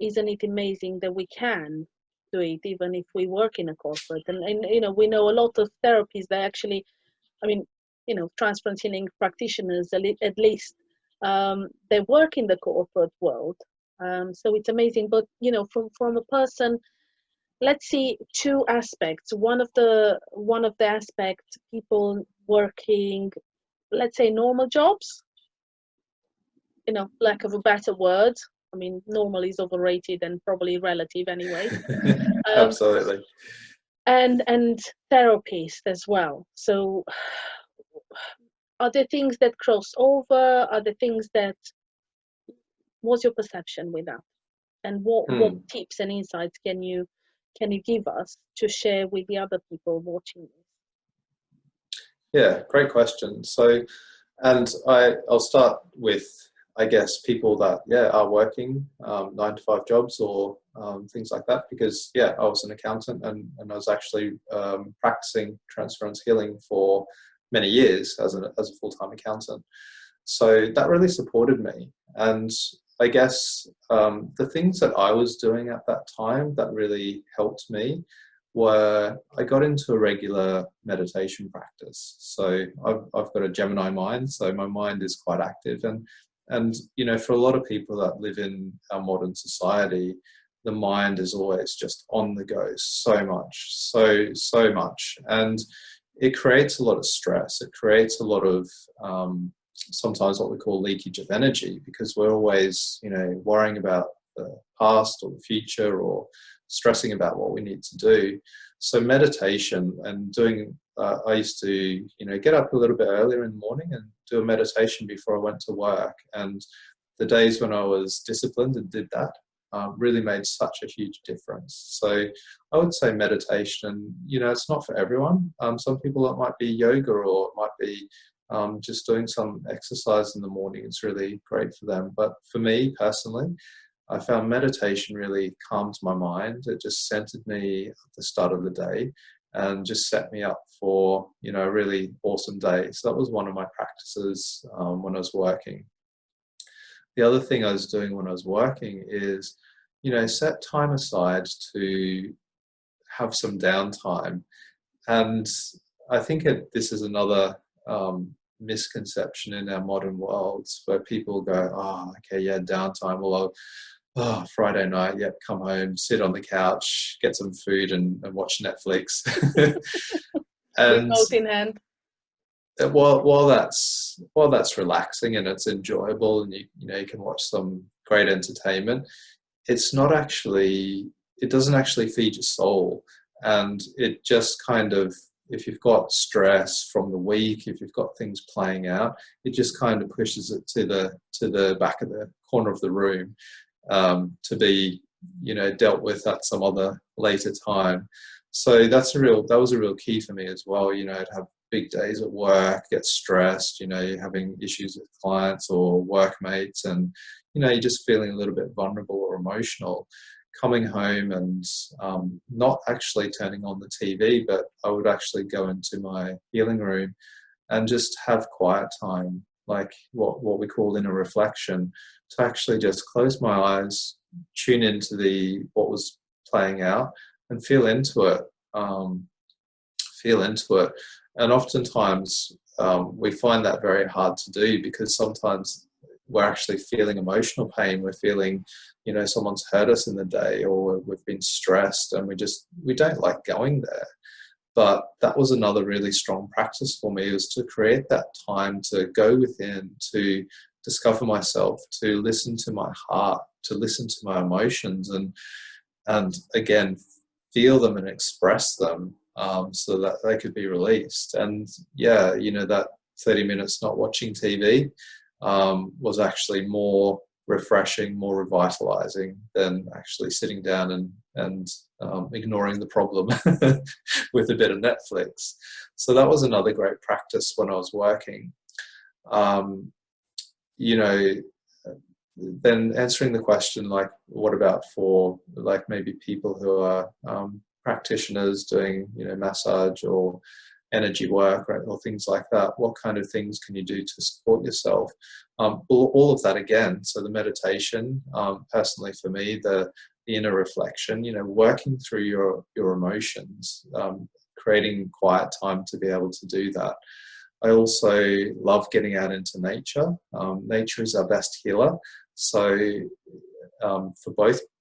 isn't it amazing that we can do it even if we work in a corporate? And we know a lot of therapies that actually, transference healing practitioners at least, they work in the corporate world. So it's amazing. But from a person, let's see, 2 aspects. One of the aspects, people working, let's say, normal jobs, lack of a better word. I mean, normal is overrated and probably relative anyway. Um, Absolutely. and therapist as well. So, are there things that cross over? Are there things that? What's your perception with that? And what Hmm. tips and insights can you give us to share with the other people watching this? Yeah, great question. So, and I'll start with, I guess, people that, yeah, are working 9 to 5 jobs or things like that, because, yeah, I was an accountant and I was actually practicing transference healing for many years as a full-time accountant. So that really supported me. And I guess the things that I was doing at that time that really helped me were I got into a regular meditation practice. So I've got a Gemini mind, so my mind is quite active. And for a lot of people that live in our modern society, the mind is always just on the go so much, so much. And it creates a lot of stress. It creates a lot of sometimes what we call leakage of energy, because we're always, worrying about the past or the future, or stressing about what we need to do. So meditation and doing, I used to, get up a little bit earlier in the morning and do a meditation before I went to work. And the days when I was disciplined and did that really made such a huge difference. So I would say meditation, it's not for everyone. Some people, it might be yoga, or it might be just doing some exercise in the morning. It's really great for them. But for me personally, I found meditation really calmed my mind. It just centered me at the start of the day and just set me up for, a really awesome day. So that was one of my practices when I was working. The other thing I was doing when I was working is, set time aside to have some downtime. And I think this is another misconception in our modern worlds, where people go, oh, okay, yeah, downtime. Well, Friday night, yep, come home, sit on the couch, get some food and watch Netflix. And Remote in hand. while that's relaxing and it's enjoyable, and you can watch some great entertainment, it doesn't actually feed your soul. And it just kind of, if you've got stress from the week, if you've got things playing out, it just kind of pushes it to the back of the corner of the room, to be dealt with at some other later time. So that was a real key for me as well, to have big days at work, get stressed, you're having issues with clients or workmates, and you're just feeling a little bit vulnerable or emotional. Coming home and not actually turning on the TV, but I would actually go into my healing room and just have quiet time, like what we call inner reflection, to actually just close my eyes, tune into what was playing out, and feel into it. And oftentimes we find that very hard to do, because sometimes we're actually feeling emotional pain. We're feeling, someone's hurt us in the day, or we've been stressed, and we don't like going there. But that was another really strong practice for me, was to create that time to go within, to discover myself, to listen to my heart, to listen to my emotions, and again, feel them and express them, so that they could be released. And yeah, that 30 minutes not watching TV was actually more refreshing, more revitalizing than actually sitting down and ignoring the problem with a bit of Netflix. So that was another great practice when I was working. You know, then answering the question, like, what about for like maybe people who are practitioners doing, massage or energy work, right, or things like that? What kind of things can you do to support yourself? All of that again. So the meditation, personally for me, the inner reflection, working through your emotions, creating quiet time to be able to do that. I also love getting out into nature. Nature is our best healer. So for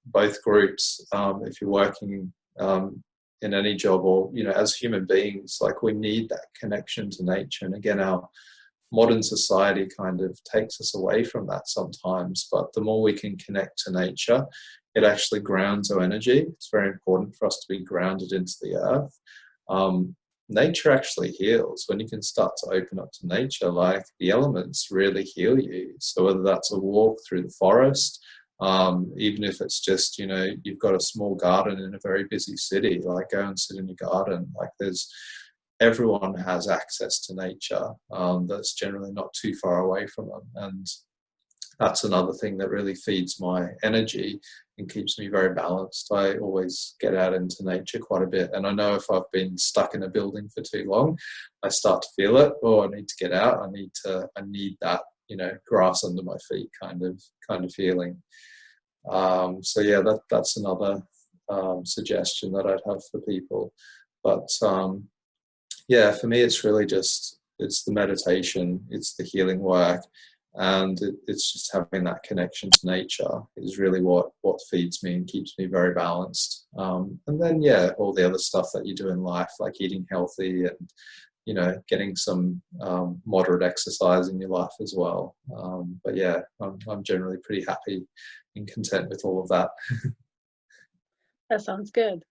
both groups, if you're working in any job, or as human beings, like, we need that connection to nature. And again, our modern society kind of takes us away from that sometimes, but the more we can connect to nature, it actually grounds our energy. It's very important for us to be grounded into the earth. Nature actually heals. When you can start to open up to nature, like the elements really heal you. So whether that's a walk through the forest, even if it's just, you know, you've got a small garden in a very busy city, like go and sit in your garden. Like everyone has access to nature, that's generally not too far away from them. And that's another thing that really feeds my energy and keeps me very balanced. I always get out into nature quite a bit. And I know if I've been stuck in a building for too long, I start to feel it. Oh, I need to get out. I need that, you know, grass under my feet kind of feeling. So yeah, that's another suggestion that I'd have for people. But yeah, for me, it's really just, it's the meditation, it's the healing work, and it's just having that connection to nature is really what feeds me and keeps me very balanced. And then, yeah, all the other stuff that you do in life, like eating healthy and, you know, getting some moderate exercise in your life as well. But yeah, I'm generally pretty happy and content with all of that. That sounds good.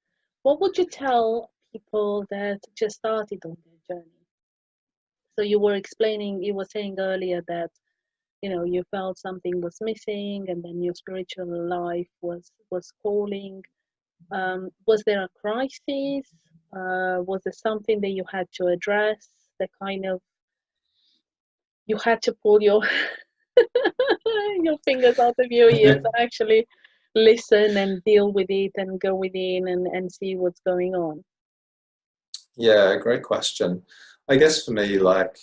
What would you tell people that just started on their journey? So you were saying earlier that, you know, you felt something was missing, and then your spiritual life was calling. Was there a crisis? Was there something that you had to address, that kind of you had to pull your your fingers out of your ears and actually listen and deal with it and go within and see what's going on? Yeah, great question. I guess for me, like,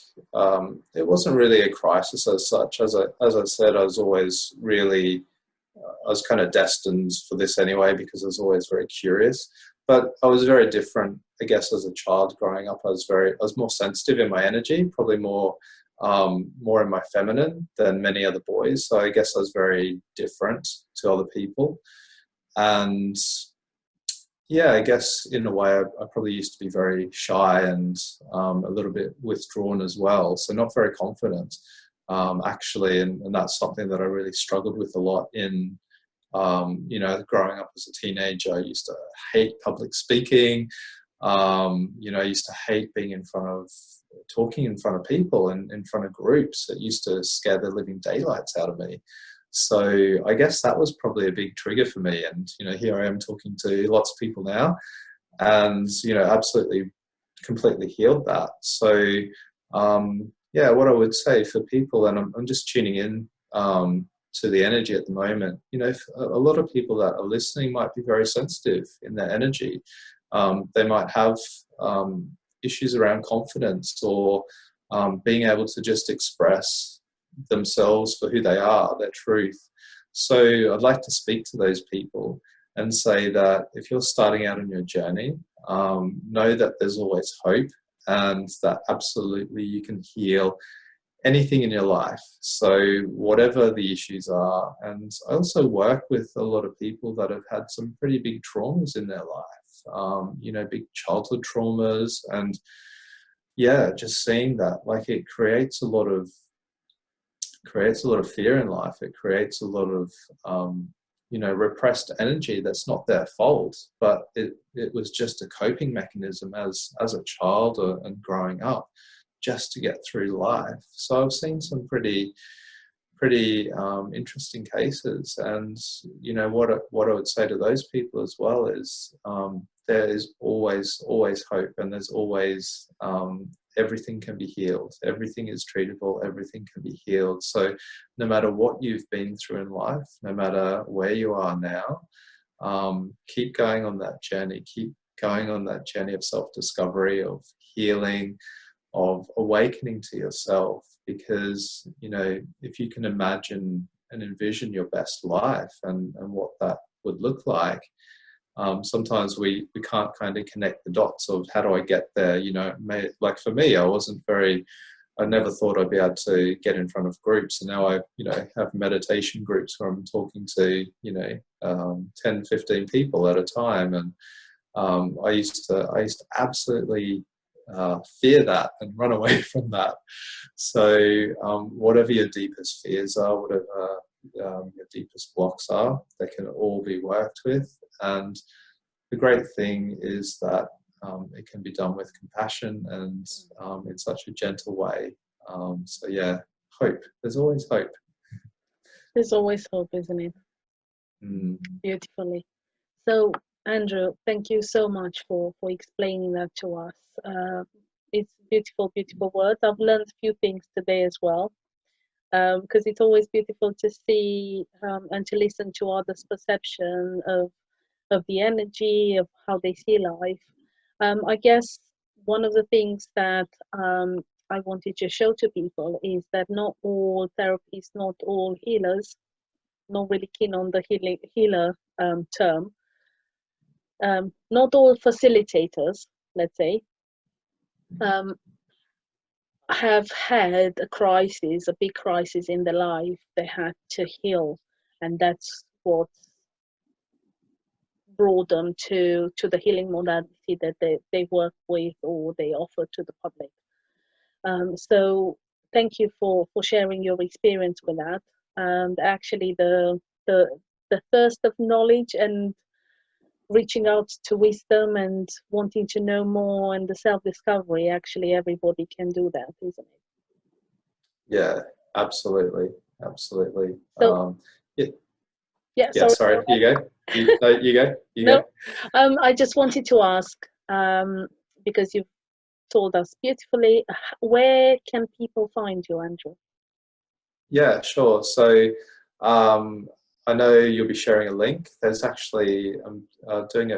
it wasn't really a crisis as such. As I said, I was always really, I was kind of destined for this anyway, because I was always very curious. But I was very different, I guess, as a child growing up. I was more sensitive in my energy, probably more in my feminine than many other boys. So I guess I was very different to other people. And yeah, I guess in a way, I probably used to be very shy and a little bit withdrawn as well. So not very confident, actually. And that's something that I really struggled with a lot in, you know, growing up as a teenager. I used to hate public speaking. You know, I used to hate being talking in front of people and in front of groups. It used to scare the living daylights out of me. So I guess that was probably a big trigger for me. And, you know, here I am talking to lots of people now and, you know, absolutely completely healed that. So, yeah, what I would say for people, and I'm just tuning in to the energy at the moment, you know, a lot of people that are listening might be very sensitive in their energy. They might have issues around confidence or being able to just express themselves for who they are, their truth. So I'd like to speak to those people and say that if you're starting out on your journey, know that there's always hope and that absolutely you can heal anything in your life. So whatever the issues are, and I also work with a lot of people that have had some pretty big traumas in their life, you know, big childhood traumas. And yeah, just seeing that, like, it creates a lot of fear in life. It creates a lot of, you know, repressed energy that's not their fault, but it was just a coping mechanism as a child and growing up just to get through life. So I've seen some pretty interesting cases. And, you know, what I would say to those people as well is there is always hope, and there's always everything can be healed. Everything is treatable. Everything can be healed. So no matter what you've been through in life, no matter where you are now, keep going on that journey. Keep going on that journey of self-discovery, of healing, of awakening to yourself. Because, you know, if you can imagine and envision your best life and what that would look like, sometimes we can't kind of connect the dots of how do I get there. You know, like for me, I never thought I'd be able to get in front of groups, and now I, you know, have meditation groups where I'm talking to, you know, 10, 15 people at a time. And I used to absolutely fear that and run away from that. So whatever your deepest fears are, whatever your deepest blocks are, they can all be worked with. And the great thing is that it can be done with compassion and in such a gentle way. So yeah, hope. There's always hope. There's always hope, isn't it? Beautifully. So, Andrew, thank you so much for explaining that to us. It's beautiful, beautiful words. I've learned a few things today as well, because it's always beautiful to see and to listen to others' perception of the energy, of how they see life. I guess one of the things that I wanted to show to people is that not all therapists, not all healers, not really keen on the healer term, not all facilitators, let's say, have had a crisis, a big crisis in their life. They had to heal, and that's what brought them to the healing modality that they work with or they offer to the public. So thank you for sharing your experience with that. And actually the thirst of knowledge and reaching out to wisdom and wanting to know more and the self-discovery, actually everybody can do that, isn't it? Yeah, absolutely. So, yeah, sorry, sorry, you go. You no, go. I just wanted to ask, because you've told us beautifully, where can people find you, Andrew? Yeah, sure. So I know you'll be sharing a link. There's actually, I'm doing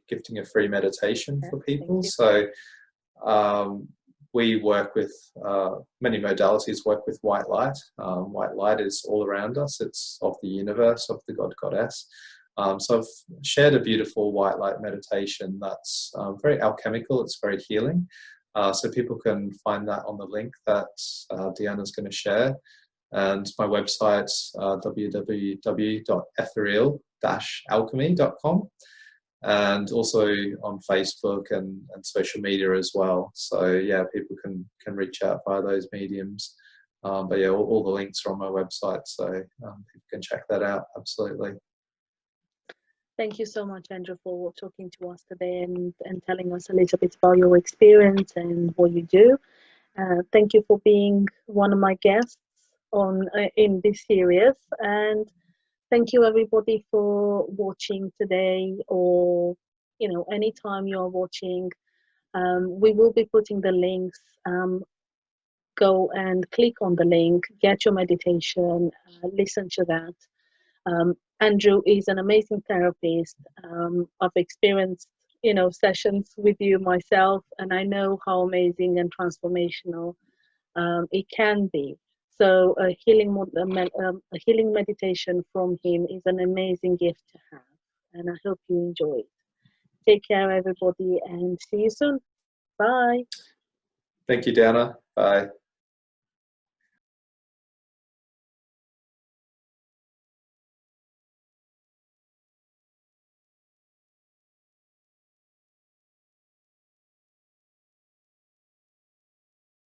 gifting a free meditation for people. So we work with many modalities, work with white light. White light is all around us. It's of the universe, of the God, Goddess. So I've shared a beautiful white light meditation that's very alchemical. It's very healing. So people can find that on the link that Deanna's going to share. And my website's www.ethereal-alchemy.com, and also on Facebook and social media as well. So yeah, people can reach out via those mediums. But yeah, all the links are on my website, so people can check that out. Absolutely. Thank you so much, Andrew, for talking to us today and telling us a little bit about your experience and what you do. Thank you for being one of my guests in this series, and thank you everybody for watching today, or anytime you are watching. We will be putting the links. Go and click on the link, get your meditation, listen to that. Andrew is an amazing therapist. I've experienced sessions with you myself, and I know how amazing and transformational it can be. So a healing meditation from him is an amazing gift to have, and I hope you enjoy it. Take care, everybody, and see you soon. Bye. Thank you, Dana. Bye.